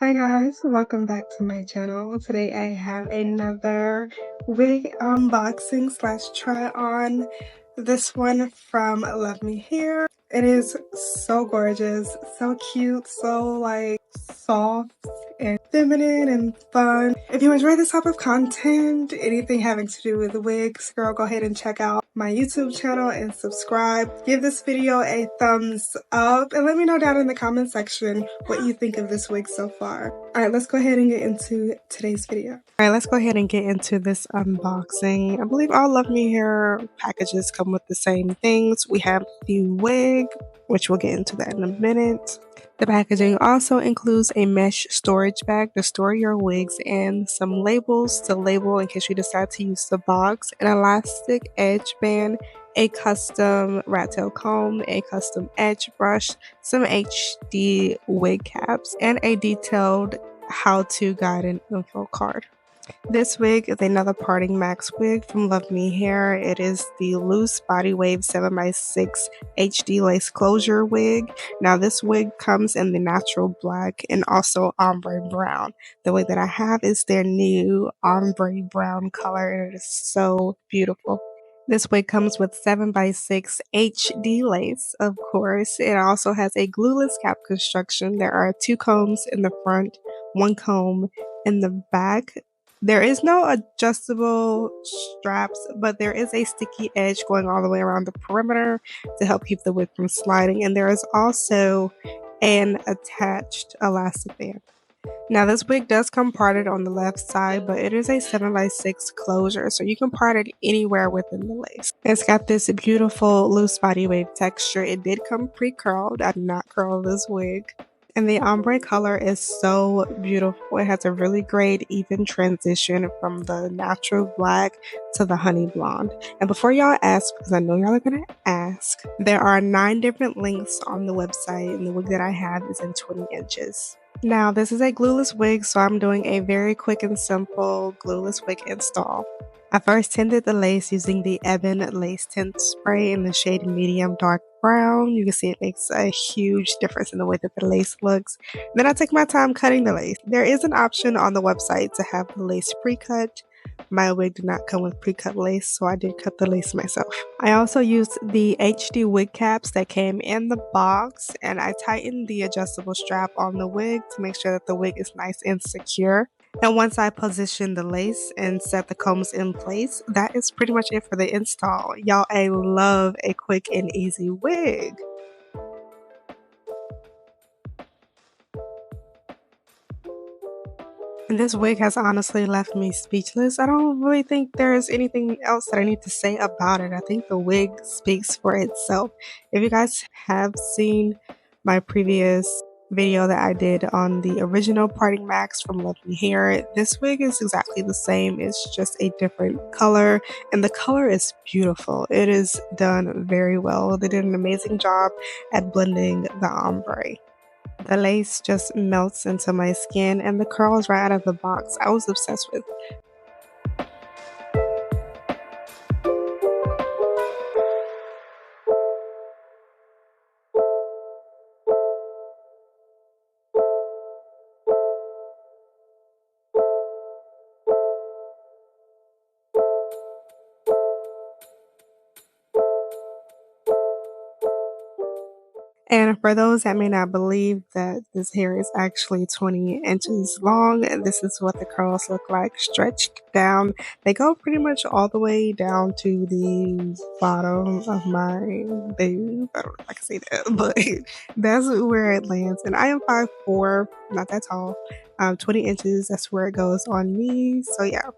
Hi guys, welcome back to my channel. Today I have another wig unboxing slash try on. This one from Luvme Hair. It is so gorgeous, so cute, so like soft and feminine and fun. If you enjoy this type of content, anything having to do with wigs, girl, go ahead and check out my YouTube channel and subscribe. Give this video a thumbs up and let me know down in the comment section what you think of this wig so far. Alright, let's go ahead and get into today's video. Alright, let's go ahead and get into this unboxing. I believe all Luvme Hair packages come with the same things. We have the wig, which we'll get into that in a minute. The packaging also includes a mesh storage bag to store your wigs and some labels to label in case you decide to use the box, an elastic edge band, a custom rat tail comb, a custom edge brush, some HD wig caps, and a detailed how-to guide and info card. This wig is another PartingMax wig from Luvme Hair. It is the loose body wave 7x6 HD lace closure wig. Now this wig comes in the natural black and also ombre brown. The wig that I have is their new ombre brown color and it is so beautiful. This wig comes with 7x6 HD lace, of course. It also has a glueless cap construction. There are 2 combs in the front, 1 comb in the back. There is no adjustable straps, but there is a sticky edge going all the way around the perimeter to help keep the wig from sliding. And there is also an attached elastic band. Now this wig does come parted on the left side, but it is a 7x6 closure, so you can part it anywhere within the lace. It's got this beautiful loose body wave texture. It did come pre-curled. I did not curl this wig. And the ombre color is so beautiful. It has a really great even transition from the natural black to the honey blonde. And before y'all ask, because I know y'all are going to ask, there are 9 different lengths on the website, and the wig that I have is in 20 inches. Now, this is a glueless wig, so I'm doing a very quick and simple glueless wig install. I first tinted the lace using the Ebon Lace Tint Spray in the shade medium dark brown. You can see it makes a huge difference in the way that the lace looks. Then I take my time cutting the lace. There is an option on the website to have the lace pre-cut. My wig did not come with pre-cut lace, so I did cut the lace myself. I also used the HD wig caps that came in the box, and I tightened the adjustable strap on the wig to make sure that the wig is nice and secure. And once I position the lace and set the combs in place, that is pretty much it for the install. Y'all, I love a quick and easy wig. And this wig has honestly left me speechless. I don't really think there's anything else that I need to say about it. I think the wig speaks for itself. If you guys have seen my previous video that I did on the original PartingMax from Luvme Hair, this wig is exactly the same. It's just a different color, and the color is beautiful. It is done very well. They did an amazing job at blending the ombre. The lace just melts into my skin, and the curls right out of the box. I was obsessed with. And for those that may not believe that this hair is actually 20 inches long, this is what the curls look like stretched down. They go pretty much all the way down to the bottom of my boob. I don't know if I can say that, but that's where it lands. And I am 5'4", not that tall. 20 inches, that's where it goes on me. So yeah,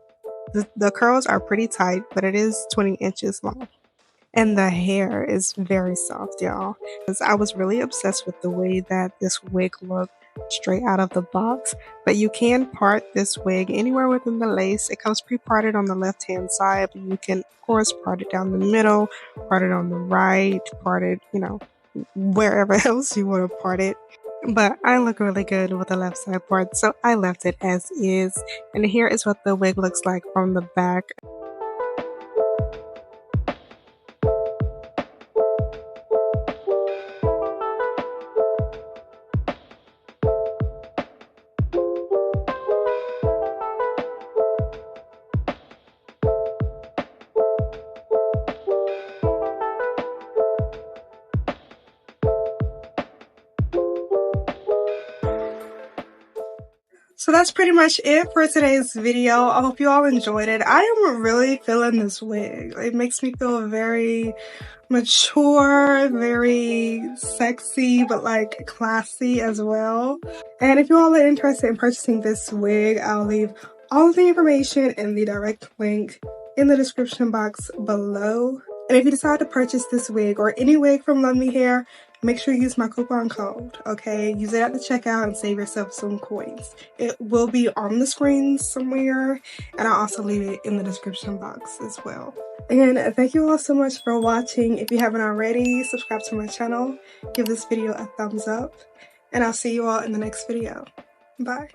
the curls are pretty tight, but it is 20 inches long. And the hair is very soft, y'all. Because I was really obsessed with the way that this wig looked straight out of the box. But you can part this wig anywhere within the lace. It comes pre-parted on the left-hand side, but you can, of course, part it down the middle, part it on the right, part it, wherever else you want to part it. But I look really good with the left side part, so I left it as is. And here is what the wig looks like from the back. So that's pretty much it for today's video. I hope you all enjoyed it. I am really feeling this wig. It makes me feel very mature, very sexy, but like classy as well. And if you all are interested in purchasing this wig, I'll leave all of the information and the direct link in the description box below. And if you decide to purchase this wig or any wig from Luvme Hair, make sure you use my coupon code, okay? Use it at the checkout and save yourself some coins. It will be on the screen somewhere, and I'll also leave it in the description box as well. And thank you all so much for watching. If you haven't already, subscribe to my channel, give this video a thumbs up, and I'll see you all in the next video. Bye.